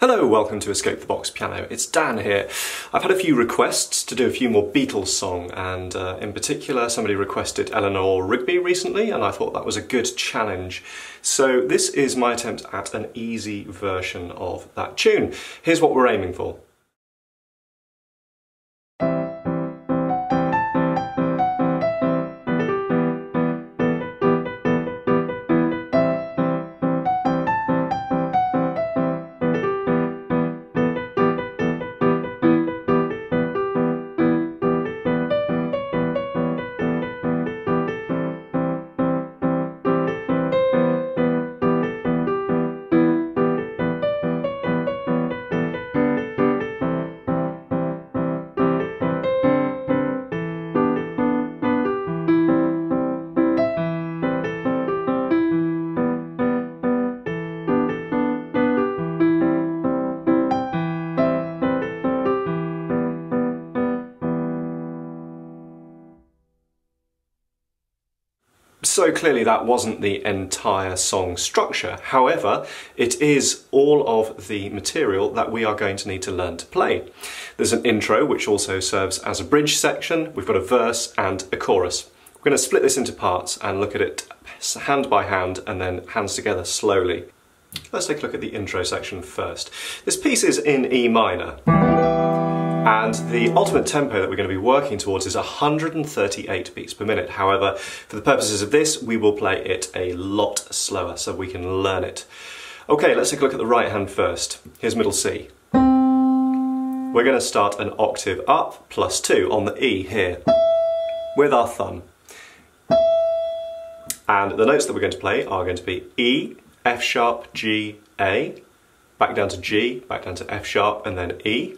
Hello, welcome to Escape the Box Piano. It's Dan here. I've had a few requests to do a few more Beatles song, and in particular somebody requested Eleanor Rigby recently, and I thought that was a good challenge. So this is my attempt at an easy version of that tune. Here's what we're aiming for. So clearly that wasn't the entire song structure. However, it is all of the material that we are going to need to learn to play. There's an intro which also serves as a bridge section. We've got a verse and a chorus. We're going to split this into parts and look at it hand by hand and then hands together slowly. Let's take a look at the intro section first. This piece is in E minor. And the ultimate tempo that we're going to be working towards is 138 beats per minute. However, for the purposes of this, we will play it a lot slower so we can learn it. Okay, let's take a look at the right hand first. Here's middle C. We're going to start an octave up, +2 on the E here, with our thumb. And the notes that we're going to play are going to be E, F sharp, G, A, back down to G, back down to F sharp, and then E.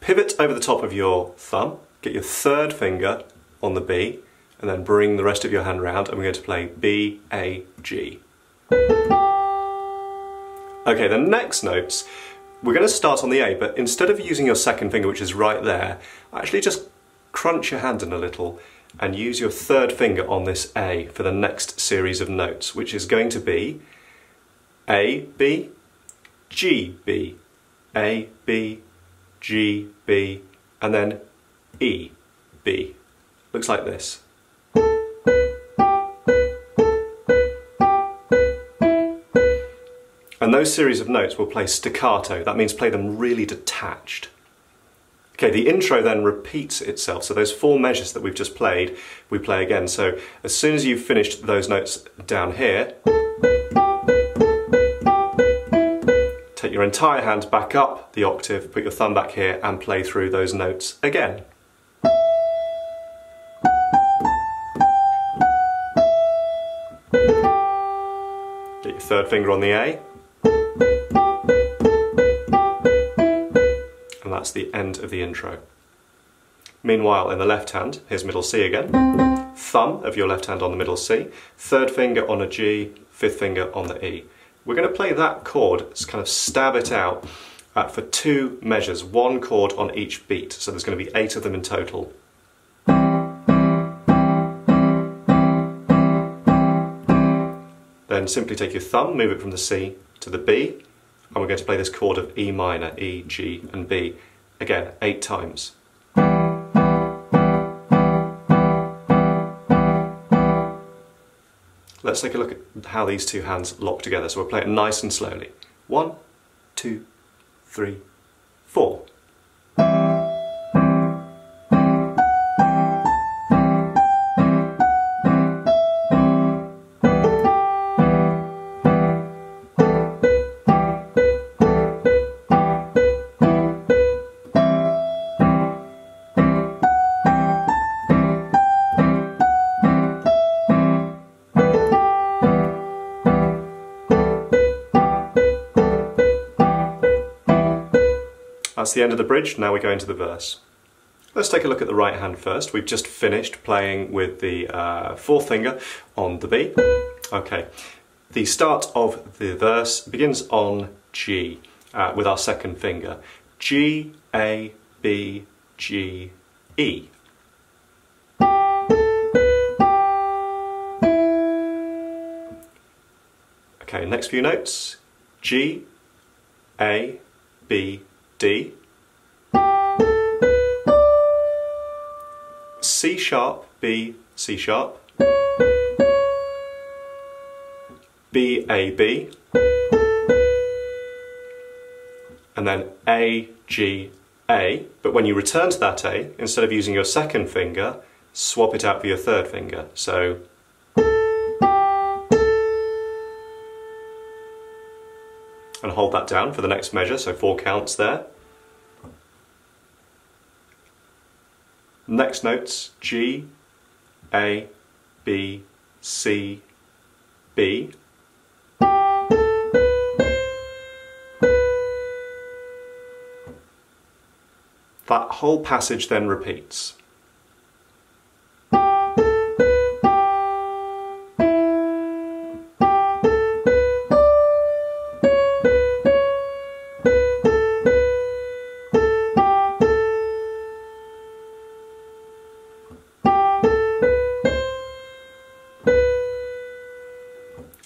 Pivot over the top of your thumb, get your third finger on the B, and then bring the rest of your hand round, and we're going to play B, A, G. Okay, the next notes, we're going to start on the A, but instead of using your second finger, which is right there, actually just crunch your hand in a little and use your third finger on this A for the next series of notes, which is going to be A, B, G, B, A, B, G, B, and then E, B. Looks like this. And those series of notes will play staccato. That means play them really detached. Okay, the intro then repeats itself. So those 4 measures that we've just played, we play again. So as soon as you've finished those notes down here, take your entire hand back up the octave, put your thumb back here and play through those notes again. Get your third finger on the A. And that's the end of the intro. Meanwhile, in the left hand, here's middle C again. Thumb of your left hand on the middle C, third finger on a G, fifth finger on the E. We're going to play that chord, just kind of stab it out for 2 measures, 1 chord on each beat. So there's going to be 8 of them in total. Then simply take your thumb, move it from the C to the B, and we're going to play this chord of E minor, E, G and B, again 8 times. Let's take a look at how these 2 hands lock together. So we'll play it nice and slowly. 1, 2, 3, 4. That's the end of the bridge, now we go into the verse. Let's take a look at the right hand first. We've just finished playing with the 4th finger on the B. Okay, the start of the verse begins on G with our 2nd finger. G, A, B, G, E. Okay, next few notes. G, A, B, D. C sharp, B, C sharp. B, A, B. And then A, G, A. But when you return to that A, instead of using your second finger, swap it out for your third finger. So and hold that down for the next measure, so 4 counts there. Next notes, G, A, B, C, B. That whole passage then repeats.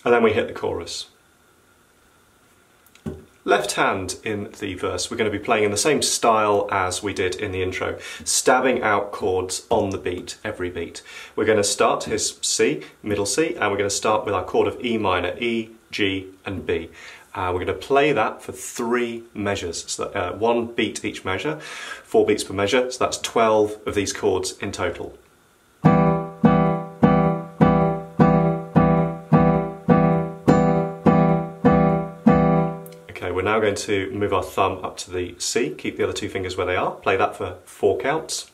And then we hit the chorus. Left hand in the verse, we're going to be playing in the same style as we did in the intro, stabbing out chords on the beat, every beat. We're going to start, here's C, middle C, and we're going to start with our chord of E minor, E, G and B. We're going to play that for 3 measures, so that, 1 beat each measure, 4 beats per measure, so that's 12 of these chords in total. We're now going to move our thumb up to the C, keep the other 2 fingers where they are, play that for 4 counts.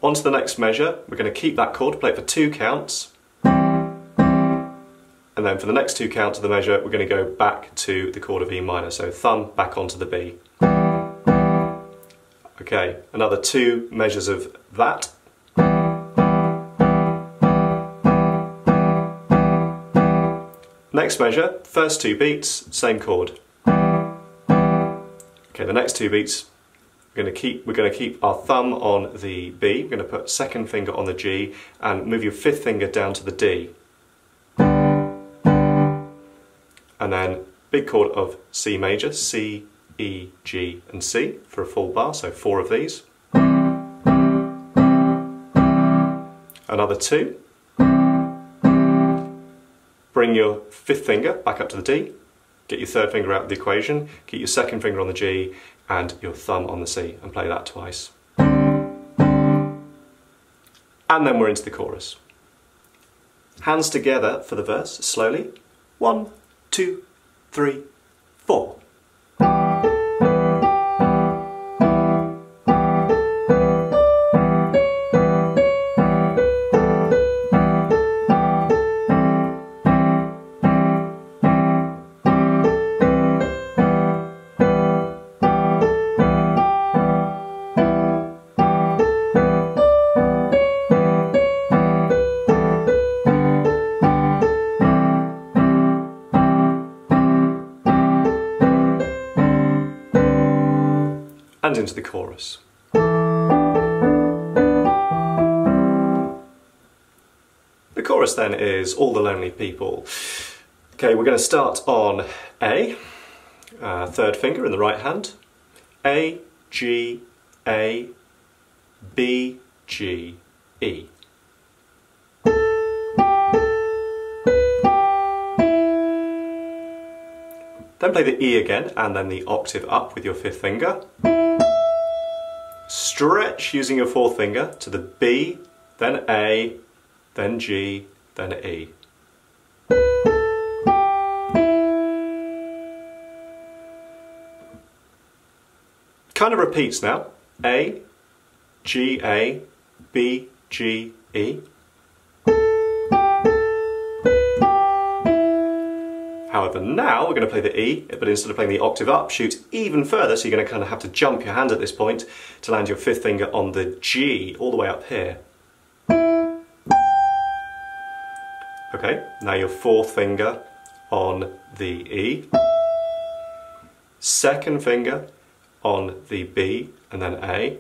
On to the next measure, we're going to keep that chord, play it for 2 counts. And then for the next 2 counts of the measure, we're going to go back to the chord of E minor, so thumb back onto the B. Okay, another 2 measures of that. Next measure, first 2 beats, same chord. Okay, the next 2 beats, we're going to keep our thumb on the B, we're going to put second finger on the G and move your 5th finger down to the D. And then big chord of C major, C, E, G and C for a full bar, so 4 of these. Another 2. Bring your 5th finger back up to the D, get your 3rd finger out of the equation, keep your 2nd finger on the G and your thumb on the C and play that twice. And then we're into the chorus. Hands together for the verse, slowly. 1, 2, 3, 4. And into the chorus. The chorus then is All the Lonely People. Okay, we're going to start on A, 3rd finger in the right hand, A, G, A, B, G, E. Then play the E again and then the octave up with your 5th finger. Stretch using your 4th finger to the B, then A, then G, then E. Kind of repeats now. A, G, A, B, G, E. However, now we're going to play the E, but instead of playing the octave up, shoot even further, so you're going to kind of have to jump your hand at this point to land your 5th finger on the G, all the way up here. Okay, now your 4th finger on the E, 2nd finger on the B and then A,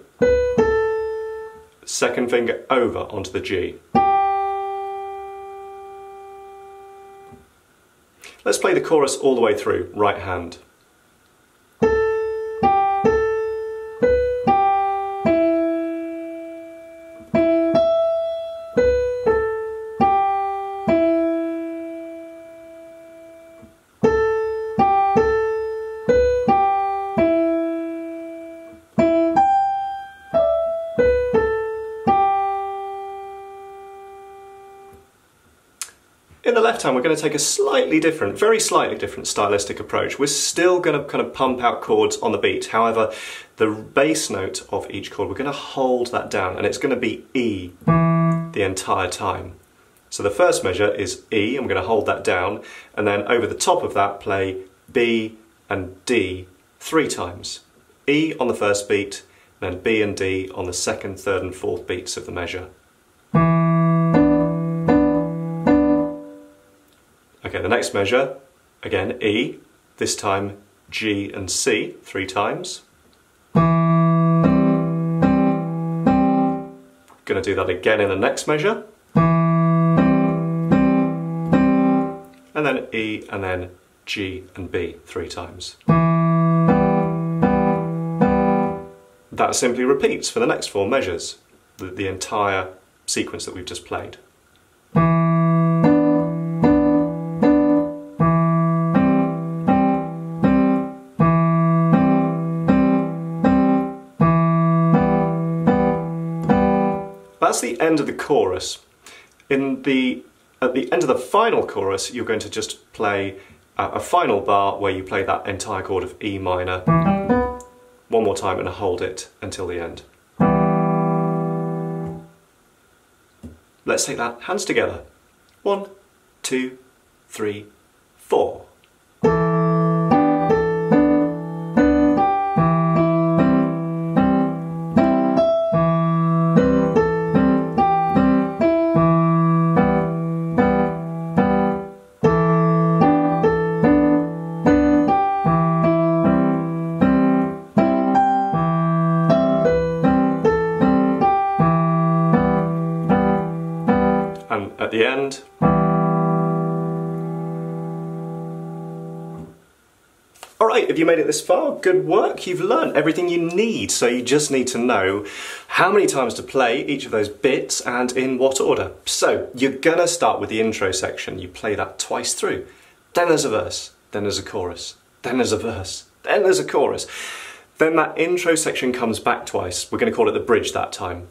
2nd finger over onto the G. Let's play the chorus all the way through, right hand. In the left hand, we're going to take a slightly different, very slightly different stylistic approach. We're still going to kind of pump out chords on the beat. However, the bass note of each chord, we're going to hold that down, and it's going to be E the entire time. So the first measure is E, and we're going to hold that down, and then over the top of that play B and D 3 times. E on the first beat, then B and D on the second, third and fourth beats of the measure. Okay, the next measure, again E, this time G and C 3 times. Going to do that again in the next measure. And then E and then G and B 3 times. That simply repeats for the next 4 measures, the entire sequence that we've just played. That's the end of the chorus. At the end of the final chorus, you're going to just play a final bar where you play that entire chord of E minor one more time and hold it until the end. Let's take that, hands together. 1, 2, 3, 4. And at the end, alright, if you made it this far, good work. You've learned everything you need, so you just need to know how many times to play each of those bits and in what order. So you're gonna start with the intro section. You play that twice through. Then there's a verse, then there's a chorus, then there's a verse, then there's a chorus. Then that intro section comes back twice. We're gonna call it the bridge that time.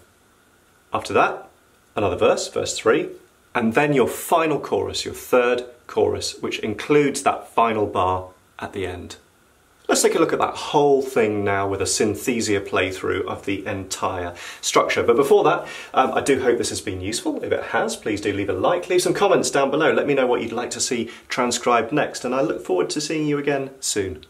After that, another verse, verse 3, and then your final chorus, your third chorus, which includes that final bar at the end. Let's take a look at that whole thing now with a synthesia playthrough of the entire structure. But before that, I do hope this has been useful. If it has, please do leave a like, leave some comments down below. Let me know what you'd like to see transcribed next, and I look forward to seeing you again soon.